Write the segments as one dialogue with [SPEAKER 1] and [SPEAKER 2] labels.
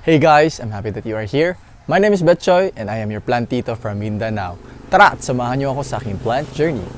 [SPEAKER 1] Hey guys, I'm happy that you are here. My name is Bechoy and I am your plantito from Mindanao. Tara at samahan niyo ako sa aking plant journey.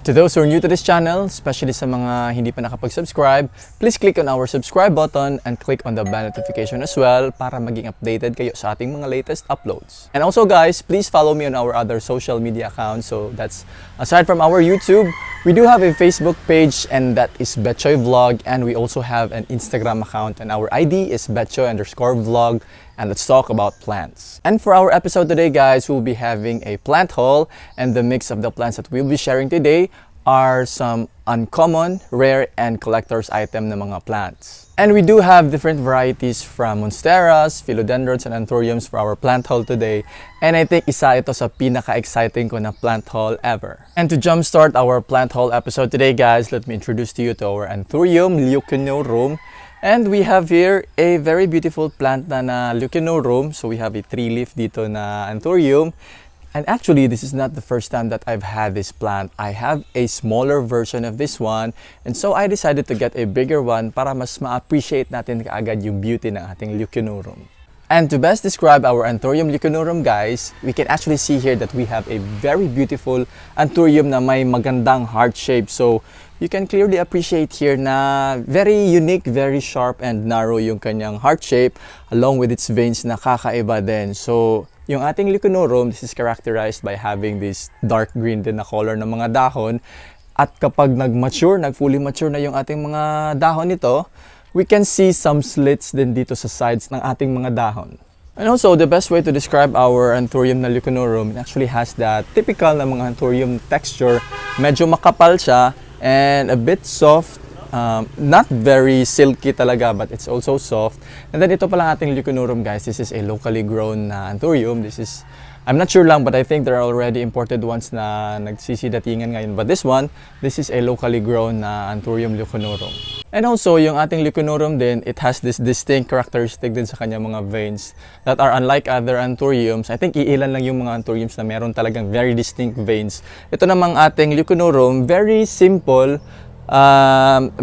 [SPEAKER 1] To those who are new to this channel, especially sa mga hindi pa nakapag-subscribe, please click on our subscribe button and click on the bell notification as well para maging updated kayo sa ating mga latest uploads. And also guys, please follow me on our other social media accounts. So that's aside from our YouTube, we do have a Facebook page and that is Bechoy Vlog, and we also have an Instagram account and our ID is Bechoy_vlog. And let's talk about plants. And for our episode today guys, we'll be having a plant haul, and the mix of the plants that we'll be sharing today are some uncommon, rare, and collector's item na mga plants. And we do have different varieties from Monsteras, Philodendrons, and Anthuriums for our plant haul today. And I think isa ito sa pinaka-exciting ko na plant haul ever. And to jumpstart our plant haul episode today guys, let me introduce to you to our Anthurium Leuconeurum. And we have here a very beautiful plant na Leuconeurum. So we have a 3-leaf dito na Anthurium. And actually, this is not the first time that I've had this plant. I have a smaller version of this one. And so I decided to get a bigger one para mas ma-appreciate natin kaagad yung beauty ng ating Leuconeurum. And to best describe our Anthurium Leuconeurum guys, we can actually see here that we have a very beautiful Anthurium na may magandang heart shape. So you can clearly appreciate here na very unique, very sharp and narrow yung kanyang heart shape along with its veins na kakaiba din. So yung ating Leuconeurum, this is characterized by having this dark green din na color ng mga dahon. At kapag fully mature na yung ating mga dahon nito, we can see some slits din dito sa sides ng ating mga dahon. And also, the best way to describe our Anthurium na Leuconeurum, it actually has that typical na mga Anthurium texture. Medyo makapal siya and a bit soft. Not very silky talaga, but it's also soft. And then ito palang ating Leuconeurum guys, this is a locally grown Anthurium. This is, I'm not sure lang, but I think there are already imported ones na nagsisidatingan ngayon. But this is a locally grown Anthurium Leuconeurum. And also, yung ating Leuconeurum din, it has this distinct characteristic din sa kanyang mga veins that are unlike other Anthuriums. I think iilan lang yung mga Anthuriums na meron talagang very distinct veins. Ito namang ating Leuconeurum, very simple,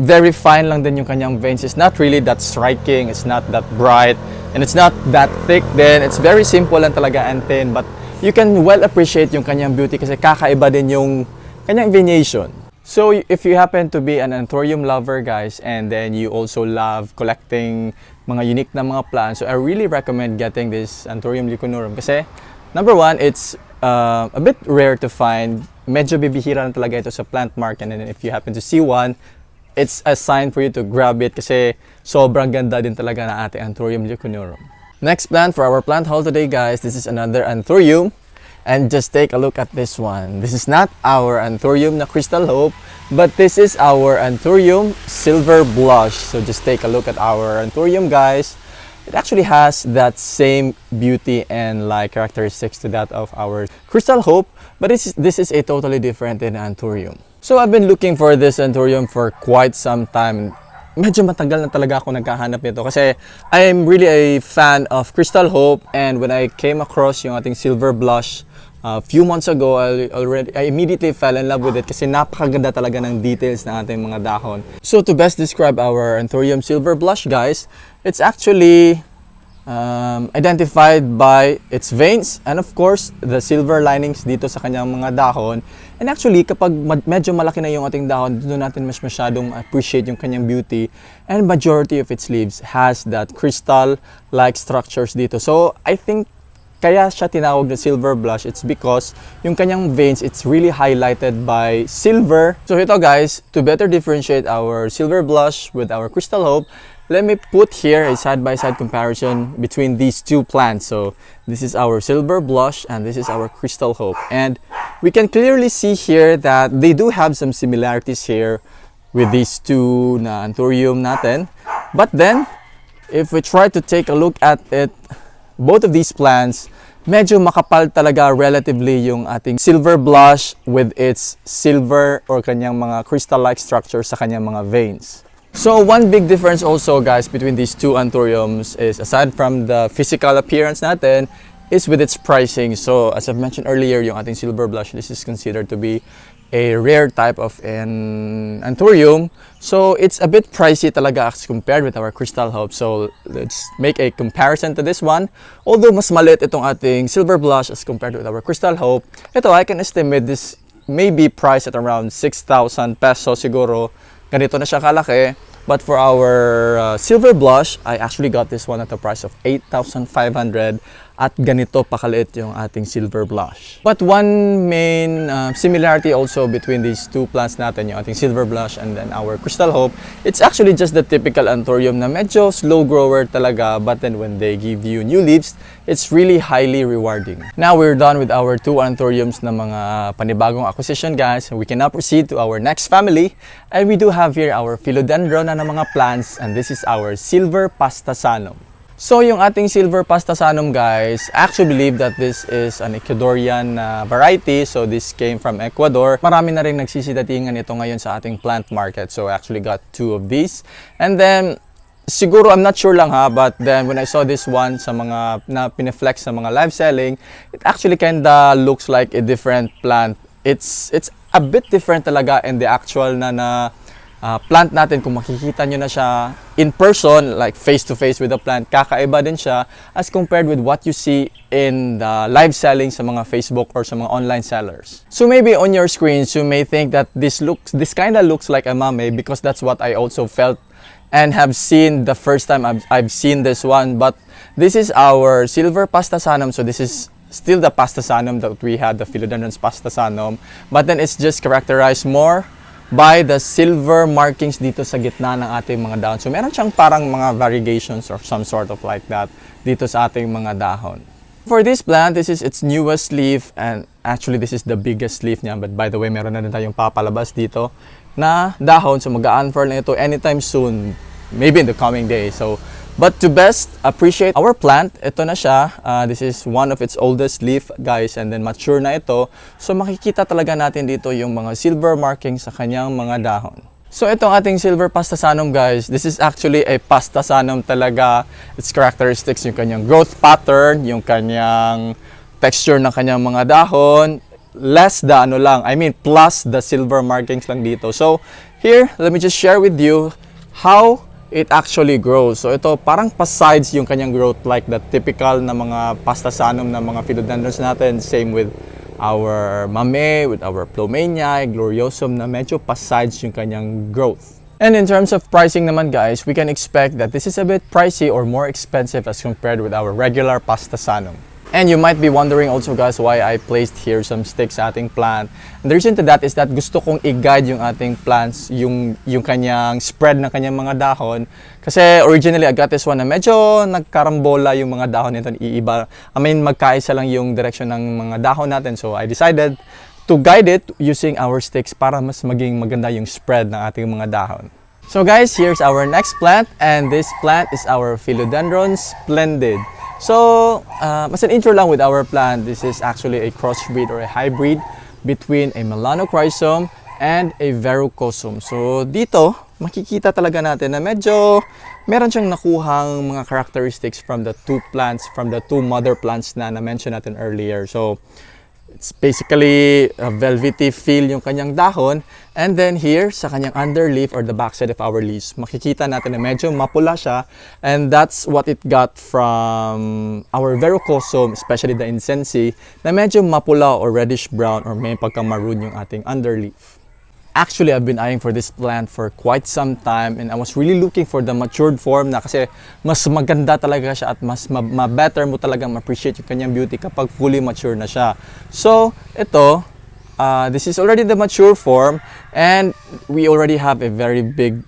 [SPEAKER 1] very fine lang din yung kanyang veins. It's not really that striking, it's not that bright, and it's not that thick din. It's very simple lang talaga and thin, but you can well appreciate yung kanyang beauty kasi kakaiba din yung kanyang veination. So if you happen to be an Anthurium lover guys, and then you also love collecting mga unique na mga plants, so I really recommend getting this Anthurium Leuconeurum kasi number one, it's a bit rare to find. Medyo bibihira na talaga ito sa plant market, and then if you happen to see one, it's a sign for you to grab it kasi sobrang ganda din talaga na ating Anthurium Leuconeurum. Next plant for our plant haul today guys, this is another Anthurium. And just take a look at this one. This is not our Anthurium na Crystal Hope, but this is our Anthurium Silver Blush. So just take a look at our Anthurium guys. It actually has that same beauty and like characteristics to that of our Crystal Hope, but this is a totally different than Anthurium. So I've been looking for this Anthurium for quite some time. Medyo matagal na talaga ako naghahanap nito kasi I am really a fan of Crystal Hope, and when I came across yung ating Silver Blush a few months ago, I immediately fell in love with it kasi napakaganda talaga ng details ng ating mga dahon. So to best describe our Anthurium Silver Blush guys, it's actually identified by its veins and of course the silver linings dito sa kanyang mga dahon. And actually kapag medyo malaki na yung ating dahon, doon natin mas masyadong appreciate yung kanyang beauty, and majority of its leaves has that crystal like structures dito. So I think kaya siya tinawag na Silver Blush, it's because yung kanyang veins, it's really highlighted by silver. So ito guys, to better differentiate our Silver Blush with our Crystal Hope, let me put here a side-by-side comparison between these two plants. So this is our Silver Blush and this is our Crystal Hope. And we can clearly see here that they do have some similarities here with these two na Anthurium natin. But then, if we try to take a look at it, both of these plants medyo makapal talaga relatively yung ating silver blush with its silver or kanyang mga crystal-like structure sa kanyang mga veins. So one big difference also guys between these two Anthuriums is, aside from the physical appearance natin, is with its pricing. So as I've mentioned earlier, yung ating silver blush, this is considered to be a rare type of an Anthurium. So it's a bit pricey talaga as compared with our Crystal Hope. So let's make a comparison to this one. Although mas maliit itong ating silver blush as compared with our Crystal Hope, ito I can estimate this may be priced at around 6,000 pesos siguro. Ganito na siya kalaki. But for our silver blush, I actually got this one at the price of 8,500 at ganito pakaliit yung ating silver blush. But one main similarity also between these two plants natin, yung ating silver blush and then our Crystal Hope, it's actually just the typical Anthurium na medyo slow grower talaga, but then when they give you new leaves, it's really highly rewarding. Now we're done with our two Anthuriums na mga panibagong acquisition guys. We can now proceed to our next family, and we do have here our Philodendron na mga plants, and this is our silver Pastazanum. So yung ating silver Pastazanum guys, I actually believe that this is an Ecuadorian variety. So this came from Ecuador. Marami na rin nagsisidatingan ito ngayon sa ating plant market. So I actually got two of these. And then siguro, I'm not sure lang ha, but then when I saw this one sa mga na pineflex sa mga live selling, it actually kinda looks like a different plant. It's a bit different talaga in the actual na plant natin. Kung makikita nyo na siya in person, like face to face with the plant, kakaiba din siya as compared with what you see in the live selling sa mga Facebook or sa mga online sellers. So maybe on your screens you may think that this kind of looks like a mame, because that's what I also felt and have seen the first time I've seen this one. But this is our silver Pastazanum. So this is still the Pastazanum that we had, the Philodendron Pastazanum, but then it's just characterized more by the silver markings dito sa gitna ng ating mga dahon. So meron siyang parang mga variegations or some sort of like that dito sa ating mga dahon. For this plant, this is its newest leaf, and actually this is the biggest leaf niya. But by the way, meron na din tayong papalabas dito na dahon. So mag-unfurl na ito anytime soon, maybe in the coming days. But to best appreciate our plant, ito na siya. This is one of its oldest leaf guys, and then mature na ito. So makikita talaga natin dito yung mga silver markings sa kanyang mga dahon. So itong ating silver Pastazanum guys, this is actually a Pastazanum talaga. Its characteristics, yung kanyang growth pattern, yung kanyang texture ng kanyang mga dahon, less the plus the silver markings lang dito. So here, let me just share with you how it actually grows. So ito parang pasides yung kanyang growth like the typical na mga Pastazanum na mga philodendrons natin. Same with our mame, with our plomania, gloriosum, na medyo pasides yung kanyang growth. And in terms of pricing naman guys, we can expect that this is a bit pricey or more expensive as compared with our regular Pastazanum. And you might be wondering also guys why I placed here some sticks sa ating plant. And the reason to that is that gusto kong i-guide yung ating plants, yung kanyang spread ng kanyang mga dahon. Kasi originally I got this one na medyo nagkarambola yung mga dahon nito. Magkaisa lang yung direction ng mga dahon natin. So I decided to guide it using our sticks para mas maging maganda yung spread ng ating mga dahon. So guys, here's our next plant, and this plant is our Philodendron Splendid. So, as an intro lang with our plant, this is actually a crossbreed or a hybrid between a Melanochrysum and a Verrucosum. So, dito, makikita talaga natin na medyo meron siyang nakuhang mga characteristics from the two plants, from the two mother plants na na-mention natin earlier. So, it's basically a velvety feel yung kanyang dahon. And then here, sa kanyang underleaf or the backside of our leaves, makikita natin na medyo mapula siya. And that's what it got from our Verrucosum, especially the incensi, na medyo mapula or reddish brown or may pagka-maroon yung ating underleaf. Actually, I've been eyeing for this plant for quite some time, and I was really looking for the matured form na kasi mas maganda talaga siya at mas ma-better mo talagang ma-appreciate yung kanyang beauty kapag fully mature na siya. So, ito, this is already the mature form, and we already have a very big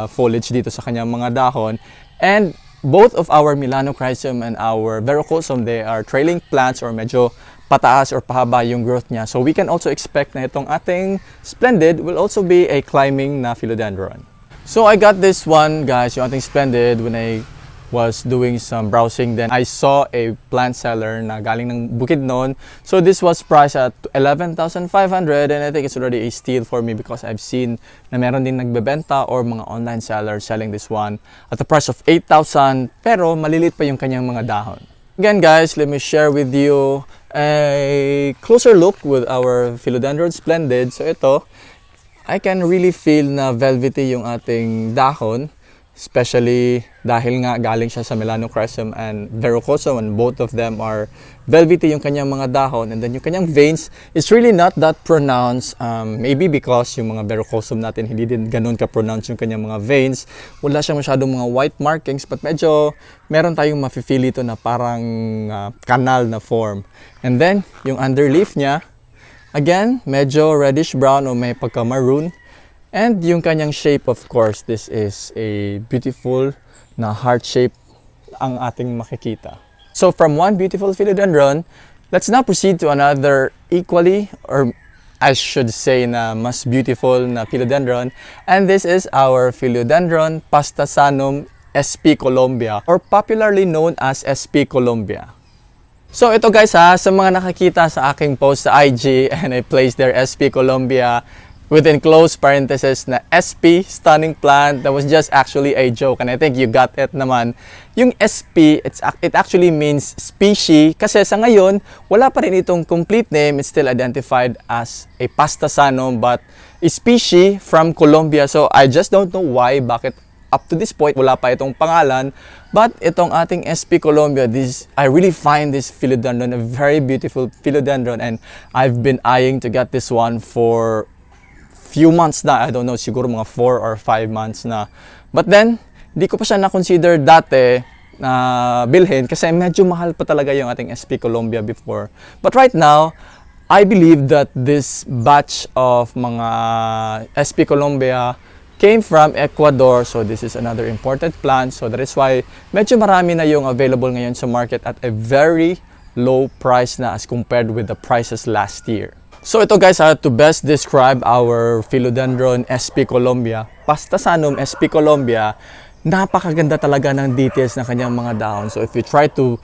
[SPEAKER 1] foliage dito sa kanyang mga dahon. And both of our Melanochrysum and our Verrucosum, they are trailing plants or medyo pataas or pahaba yung growth niya. So we can also expect na itong ating Splendid will also be a climbing na philodendron. So I got this one guys, yung ating Splendid, when I was doing some browsing, then I saw a plant seller na galing ng Bukidnon. So this was priced at 11,500, and I think it's already a steal for me because I've seen na meron din nagbebenta or mga online sellers selling this one at the price of 8,000, pero malilit pa yung kanyang mga dahon. Again guys, let me share with you a closer look with our Philodendron Splendid. So ito, I can really feel na velvety yung ating dahon, especially dahil nga galing siya sa Melanocrysum and Verrucosum, and both of them are velvety yung kanyang mga dahon, and then yung kanyang veins is really not that pronounced, maybe because yung mga Verrucosum natin hindi din ganun ka-pronounced yung kanyang mga veins, wala siyang masyadong mga white markings, but medyo meron tayong mafe-feel ito na parang kanal na form. And then yung underleaf niya, again, medyo reddish brown o may pagka-maroon. And yung kanyang shape, of course, this is a beautiful na heart shape ang ating makikita. So from one beautiful philodendron, let's now proceed to another equally, or I should say na mas beautiful na philodendron. And this is our Philodendron Pastazanum SP Columbia, or popularly known as SP Columbia. So ito guys ha, sa mga nakakita sa aking post sa IG and I placed their SP Columbia within close parentheses na SP, stunning plant, that was just actually a joke, and I think you got it naman. Yung SP, it actually means species, kasi sa ngayon, wala pa rin itong complete name, it's still identified as a Pastazanum, but a species from Colombia. So I just don't know why, bakit up to this point, wala pa itong pangalan. But itong ating SP Columbia, I really find this philodendron a very beautiful philodendron, and I've been eyeing to get this one for few months na. I don't know, siguro mga 4 or 5 months na. But then, hindi ko pa siya na-consider dati na bilhin kasi medyo mahal pa talaga yung ating SP Columbia before. But right now, I believe that this batch of mga SP Columbia came from Ecuador, so this is another imported plant, so that is why medyo marami na yung available ngayon sa market at a very low price na as compared with the prices last year. So ito guys, to best describe our Philodendron SP Columbia, Pastazanum SP Columbia, napakaganda talaga ng details ng kanyang mga dahon. So if you try to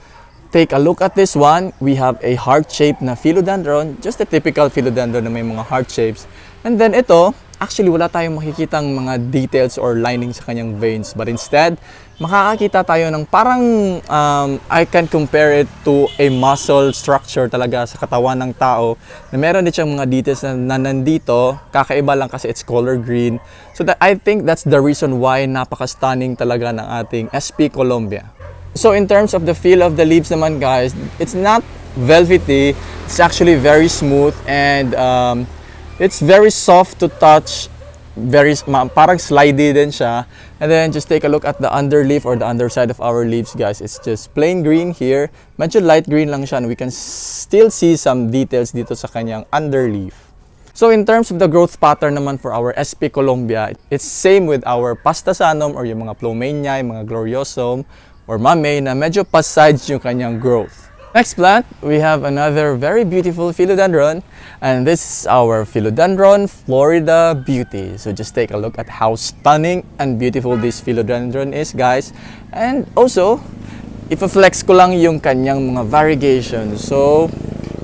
[SPEAKER 1] take a look at this one, we have a heart shape na philodendron, just a typical philodendron na may mga heart shapes. And then ito, actually wala tayong makikitang mga details or lining sa kanyang veins, but instead makakakita tayo ng parang I can compare it to a muscle structure talaga sa katawan ng tao, na meron din siyang mga details na nandito, kakaiba lang kasi it's color green. So that, I think that's the reason why napaka-stunning talaga ng ating SP Columbia. So in terms of the feel of the leaves naman guys, it's not velvety, it's actually very smooth, and it's very soft to touch, parang slidey din siya. And then just take a look at the underleaf or the underside of our leaves guys. It's just plain green here, medyo light green lang siya, and we can still see some details dito sa kanyang underleaf. So in terms of the growth pattern naman for our SP Columbia, it's same with our Pastazanum or yung mga Plomania, yung mga Gloriosum or Mamey, na medyo pa-sides yung kanyang growth. Next plant, we have another very beautiful philodendron, and this is our Philodendron Florida Beauty. So just take a look at how stunning and beautiful this philodendron is guys. And also, ipa-flex ko lang yung kanyang mga variegation. So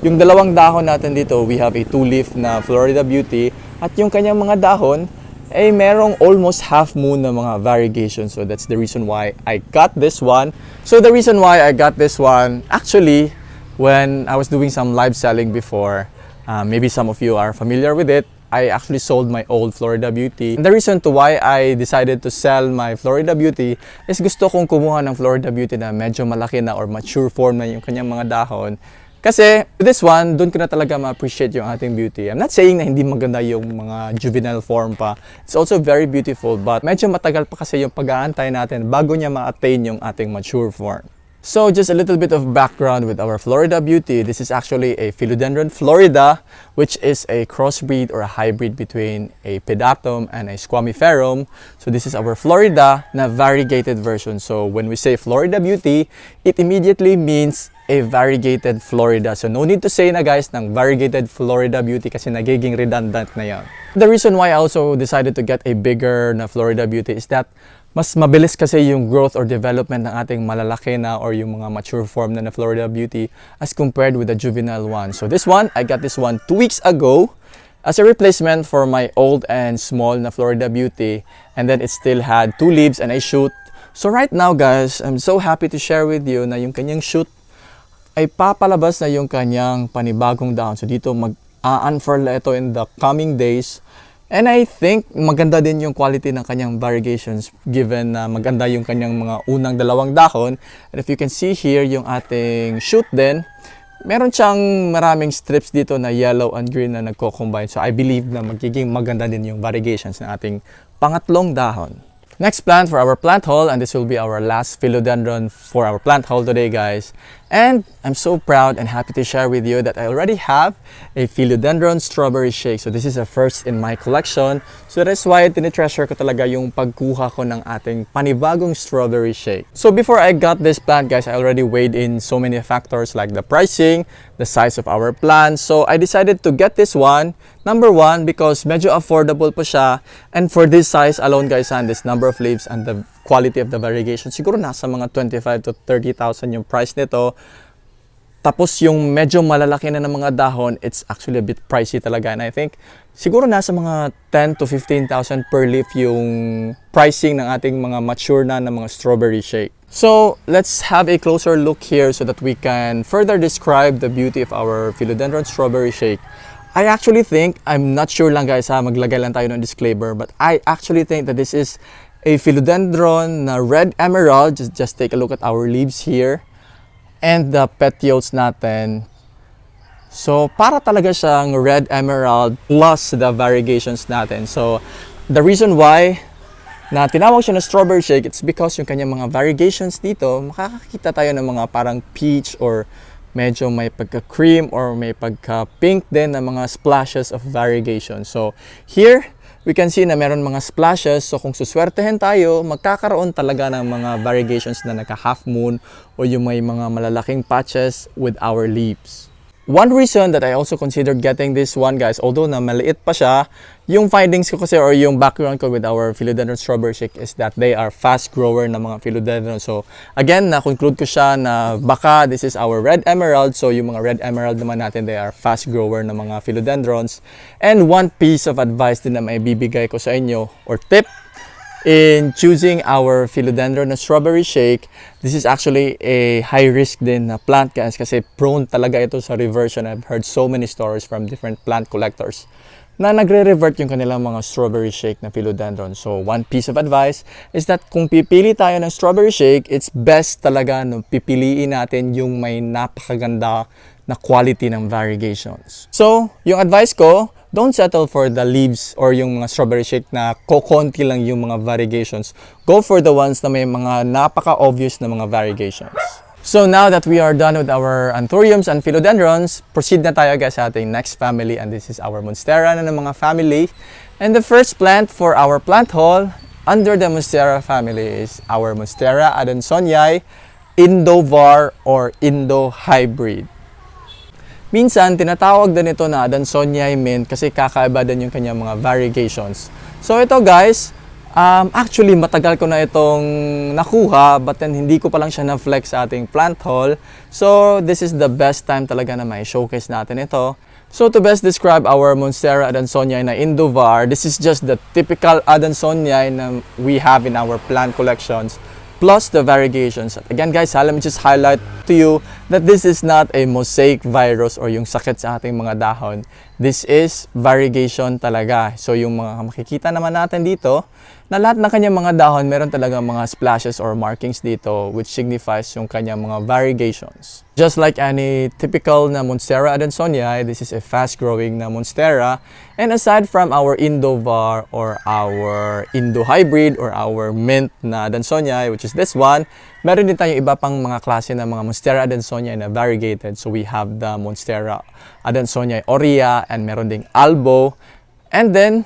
[SPEAKER 1] yung dalawang dahon natin dito, we have a 2-leaf na Florida Beauty, at yung kanyang mga dahon ay merong almost half moon na mga variegation. So that's the reason why I got this one. So the reason why I got this one, actually, when I was doing some live selling before, maybe some of you are familiar with it, I actually sold my old Florida Beauty. And the reason to why I decided to sell my Florida Beauty is gusto kong kumuha ng Florida Beauty na medyo malaki na or mature form na yung kanyang mga dahon. Kasi this one, doon ko na talaga ma-appreciate yung ating beauty. I'm not saying na hindi maganda yung mga juvenile form pa. It's also very beautiful, but medyo matagal pa kasi yung pag-aantay natin bago niya ma-attain yung ating mature form. So just a little bit of background with our Florida Beauty. This is actually a Philodendron Florida, which is a crossbreed or a hybrid between a Pedatum and a Squamiferum. So this is our Florida na variegated version. So when we say Florida Beauty, it immediately means a variegated Florida. So no need to say na guys ng variegated Florida Beauty kasi nagiging redundant na yan. The reason why I also decided to get a bigger na Florida Beauty is that Mas mabilis kasi yung growth or development ng ating malalaki na or yung mga mature form na Florida Beauty as compared with the juvenile one. So this one, I got this one 2 weeks ago as a replacement for my old and small na Florida Beauty, and then it still had 2 leaves and a shoot. So right now guys, I'm so happy to share with you na yung kanyang shoot ay papalabas na yung kanyang panibagong dahon. So dito mag-unfurl ito in the coming days. And I think maganda din yung quality ng kanyang variegations given na maganda yung kanyang mga unang dalawang dahon. And if you can see here yung ating shoot din, meron siyang maraming strips dito na yellow and green na nagko-combine. So I believe na magiging maganda din yung variegations ng ating pangatlong dahon. Next plant for our plant haul, and this will be our last philodendron for our plant haul today guys. And I'm so proud and happy to share with you that I already have a philodendron strawberry shake. So this is a first in my collection. So that's why tinitreasure ko talaga yung pagkuha ko ng ating panibagong strawberry shake. So before I got this plant guys, I already weighed in so many factors like the pricing, the size of our plant. So I decided to get this one. Number one, because medyo affordable po siya. And for this size alone guys, and this number of leaves and the quality of the variegation, siguro nasa mga 25 to 30,000 yung price nito. Tapos yung medyo malalaki na ng mga dahon, it's actually a bit pricey talaga. And I think siguro nasa mga 10 to 15,000 per leaf yung pricing ng ating mga mature na ng mga strawberry shake. So let's have a closer look here so that we can further describe the beauty of our philodendron strawberry shake. I actually think, I'm not sure lang guys ha, maglagay lang tayo ng disclaimer, but I actually think that this is a philodendron na red emerald. Just take a look at our leaves here and the petioles natin. So para talaga siyang red emerald plus the variegations natin. So the reason why na tinawag siya na strawberry shake, it's because yung kanyang mga variegations dito, makakakita tayo ng mga parang peach or medyo may pagka-cream or may pagka-pink din na mga splashes of variegation. So here, we can see na meron mga splashes. So kung suswertehin tayo, magkakaroon talaga ng mga variegations na naka-half moon o yung may mga malalaking patches with our leaves. One reason that I also considered getting this one guys, although na maliit pa siya, yung findings ko kasi or yung background ko with our philodendron strawberry shake is that they are fast grower na mga philodendron. So again, na-conclude ko siya na baka this is our red emerald. So yung mga red emerald naman natin, they are fast grower na mga philodendrons. And one piece of advice din na may bibigay ko sa inyo or tip in choosing our philodendron na strawberry shake, this is actually a high risk din na plant guys kasi prone talaga ito sa reversion. I've heard so many stories from different plant collectors na nagre-revert yung kanilang mga strawberry shake na philodendron. So one piece of advice is that kung pipili tayo ng strawberry shake, it's best talaga no pipiliin natin yung may napakaganda na quality ng variegations. So yung advice ko, don't settle for the leaves or yung mga strawberry shake na kokonti lang yung mga variegations. Go for the ones na may mga napaka-obvious na mga variegations. So now that we are done with our anthuriums and philodendrons, proceed na tayo guys sa ating next family, and this is our monstera na ng mga family. And the first plant for our plant haul under the monstera family is our Monstera adansonii Indo-var or Indo-hybrid. Minsan, tinatawag din ito na Adansonii mint kasi kakaiba din yung kanyang mga variegations. So ito guys, actually matagal ko na itong nakuha but then hindi ko pa lang siya na-flex sa ating plant haul. So this is the best time talaga na may showcase natin ito. So to best describe our Monstera adansonii na Indo-var, this is just the typical adansonii na we have in our plant collections, plus the variegations. Again guys, let me just highlight to you that this is not a mosaic virus or yung sakit sa ating mga dahon. This is variegation talaga. So yung mga makikita naman natin dito, na lahat ng kanyang mga dahon, meron talaga mga splashes or markings dito which signifies yung kanyang mga variegations. Just like any typical na Monstera adansonii, this is a fast-growing na Monstera. And aside from our Indo-var or our Indo-hybrid or our mint na adansonii, which is this one, meron din tayong iba pang mga klase ng mga Monstera adansonii na variegated. So we have the Monstera adansonii aurea and meron ding albo. And then,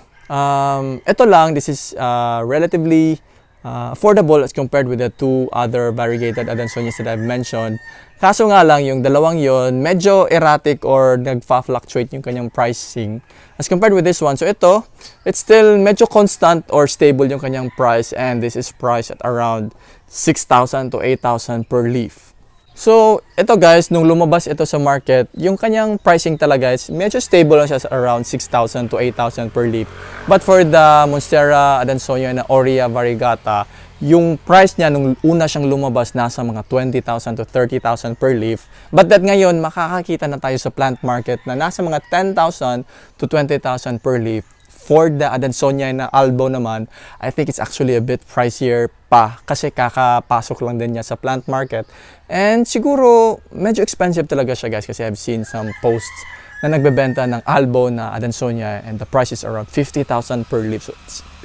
[SPEAKER 1] ito lang, this is relatively affordable as compared with the two other variegated Adansonias that I've mentioned. Kaso nga lang, yung dalawang yon medyo erratic or nagfa-fluctuate yung kanyang pricing as compared with this one. So ito, it's still medyo constant or stable yung kanyang price, and this is priced at around 6,000 to 8,000 per leaf. So, ito guys, nung lumabas ito sa market, yung kanyang pricing talaga is medyo stable lang siya sa around 6,000 to 8,000 per leaf. But for the Monstera Adansonia na Aurea variegata, yung price niya nung una siyang lumabas nasa mga 20,000 to 30,000 per leaf. But that ngayon, makakakita na tayo sa plant market na nasa mga 10,000 to 20,000 per leaf. For the Adansonia na Albo naman, I think it's actually a bit pricier pa kasi kakapasok lang din niya sa plant market. And siguro, medyo expensive talaga siya guys kasi I've seen some posts na nagbebenta ng Albo na Adansonia and the price is around 50,000 per leaf. So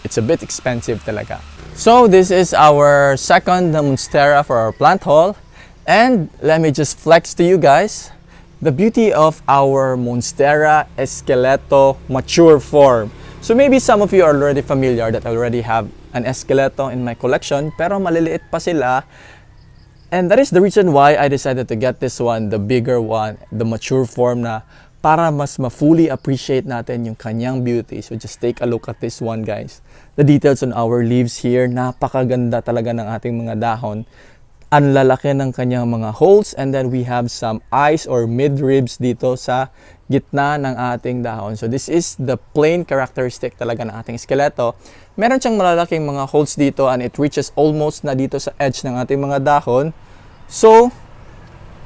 [SPEAKER 1] it's a bit expensive talaga. So this is our second Monstera for our plant haul. And let me just flex to you guys the beauty of our Monstera Esqueleto mature form. So maybe some of you are already familiar that I already have an Esqueleto in my collection, pero maliliit pa sila. And that is the reason why I decided to get this one, the bigger one, the mature form na para mas ma-fully appreciate natin yung kanyang beauty. So just take a look at this one guys. The details on our leaves here, napakaganda talaga ng ating mga dahon. Ang lalaki ng kanyang mga holes, and then we have some eyes or mid-ribs dito sa gitna ng ating dahon. So this is the plain characteristic talaga ng ating skeleto. Meron siyang malalaking mga holes dito and it reaches almost na dito sa edge ng ating mga dahon. So,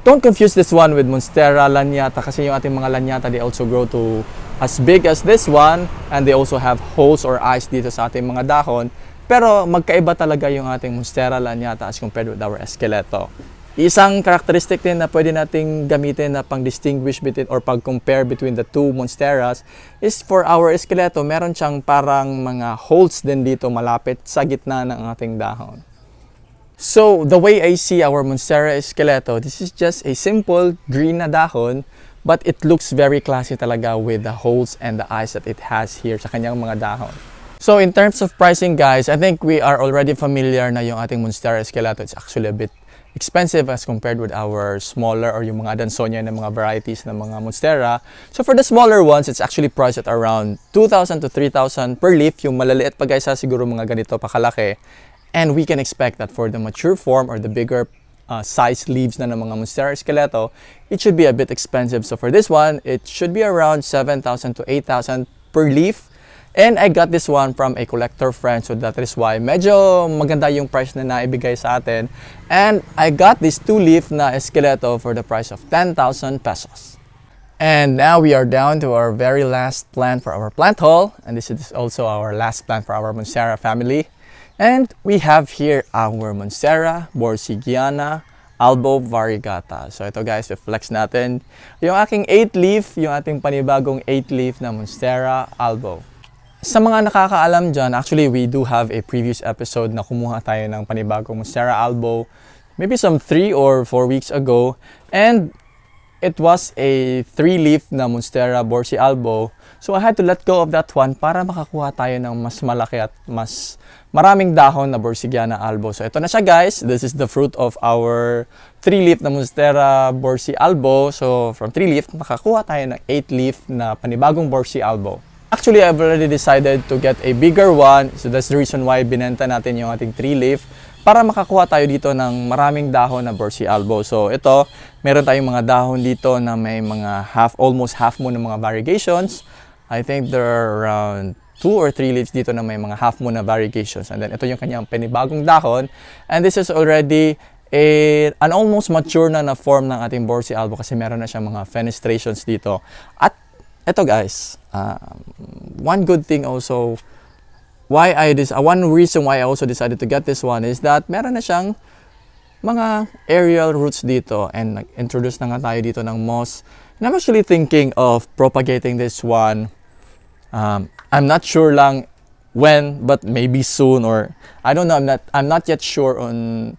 [SPEAKER 1] don't confuse this one with Monstera lanyata kasi yung ating mga lanyata, they also grow to as big as this one and they also have holes or eyes dito sa ating mga dahon. Pero magkaiba talaga yung ating Monstera lanyata as compared with our Esqueleto. Isang characteristic din na pwede nating gamitin na pang-distinguish between or pag-compare between the two Monsteras is for our Esqueleto, meron siyang parang mga holes din dito malapit sa gitna ng ating dahon. So, the way I see our Monstera Esqueleto, this is just a simple green na dahon, but it looks very classy talaga with the holes and the eyes that it has here sa kanyang mga dahon. So, in terms of pricing guys, I think we are already familiar na yung ating Monstera Esqueleto. It's actually a bit expensive as compared with our smaller or yung mga Adansonia na mga varieties ng mga Monstera. So for the smaller ones, it's actually priced at around 2,000 to 3,000 per leaf. Yung malaliit pa guys, siguro mga ganito pa kalaki. And we can expect that for the mature form or the bigger size leaves na ng mga Monstera Esqueleto, it should be a bit expensive. So for this one, it should be around 7,000 to 8,000 per leaf. And I got this one from a collector friend, so that is why medyo maganda yung price na naibigay sa atin. And I got this 2-leaf na Esqueleto for the price of 10,000 pesos. And now we are down to our very last plant for our plant haul. And this is also our last plant for our Monstera family. And we have here our Monstera borsigiana Albo variegata. So ito guys, flex natin yung aking 8-leaf, yung ating panibagong 8-leaf na Monstera Albo. Sa mga nakakaalam dyan, actually we do have a previous episode na kumuha tayo ng panibagong Monstera Albo maybe some 3 or 4 weeks ago, and it was a 3-leaf na Monstera Borsi Albo. So I had to let go of that one para makakuha tayo ng mas malaki at mas maraming dahon na Borsigiana Albo. So ito na siya guys, this is the fruit of our 3-leaf na Monstera Borsi Albo. So from 3-leaf, makakuha tayo ng 8-leaf na panibagong Borsi Albo. Actually, I've already decided to get a bigger one. So that's the reason why binenta natin yung ating 3-leaf para makakuha tayo dito ng maraming dahon na Borsi Albo. So ito, meron tayong mga dahon dito na may mga almost half moon ng mga variegations. I think there are around 2 or 3 leaves dito na may mga half moon na variegations. And then ito yung kanyang panibagong dahon. And this is already an almost mature na form ng ating Borsi Albo kasi meron na siyang mga fenestrations dito. At ito guys, one good thing also, one reason why I also decided to get this one is that meron na siyang mga aerial roots dito, and nag-introduce na nga tayo dito ng moss. And I'm actually thinking of propagating this one. I'm not sure lang when, but maybe soon, or I don't know. I'm not yet sure on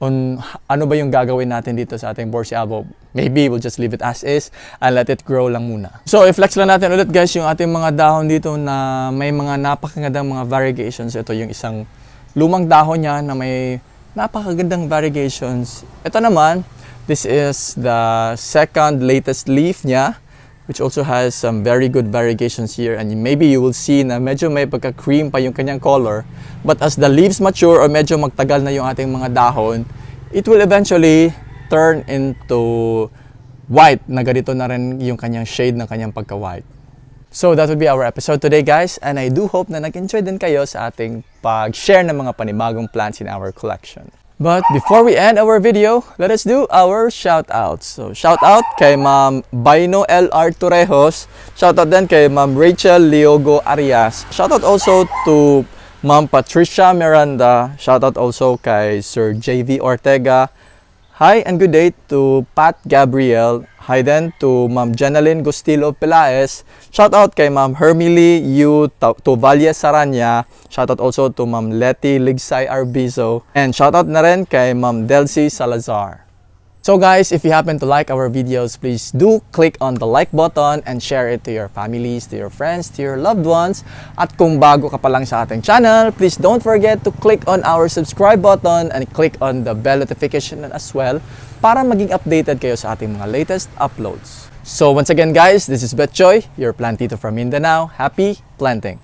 [SPEAKER 1] ano ba yung gagawin natin dito sa ating Borsi Albo. Maybe we'll just leave it as is and let it grow lang muna. So i-flex lang natin ulit guys yung ating mga dahon dito na may mga napakagandang mga variegations. Ito yung isang lumang dahon niya na may napakagandang variegations. Ito naman, this is the second latest leaf niya, which also has some very good variegations here, and maybe you will see na medyo may pagka-cream pa yung kanyang color. But as the leaves mature or medyo magtagal na yung ating mga dahon, it will eventually turn into white, na ganito na rin yung kanyang shade ng kanyang pagka-white. So that would be our episode today, guys, and I do hope na nag-enjoy din kayo sa ating pag-share ng mga panibagong plants in our collection. But before we end our video, let us do our shout-outs. So shout-out kay Ma'am Baino L.R. Torrejos, shout-out din kay Ma'am Rachel Liogo Arias, shout-out also to Ma'am Patricia Miranda, shout-out also kay Sir J.V. Ortega. Hi and good day to Pat Gabriel. Hi then to Ma'am Jenaline Gustilo Pelaez. Shoutout kay Ma'am Hermily U. Tovalle Saranya. Shoutout also to Ma'am Letty Ligsay Arbizo. And shoutout na rin kay Ma'am Delcy Salazar. So guys, if you happen to like our videos, please do click on the like button and share it to your families, to your friends, to your loved ones. At kung bago ka pa lang sa ating channel, please don't forget to click on our subscribe button and click on the bell notification as well para maging updated kayo sa ating mga latest uploads. So once again guys, this is Bechoy, your plantito from Mindanao. Happy planting!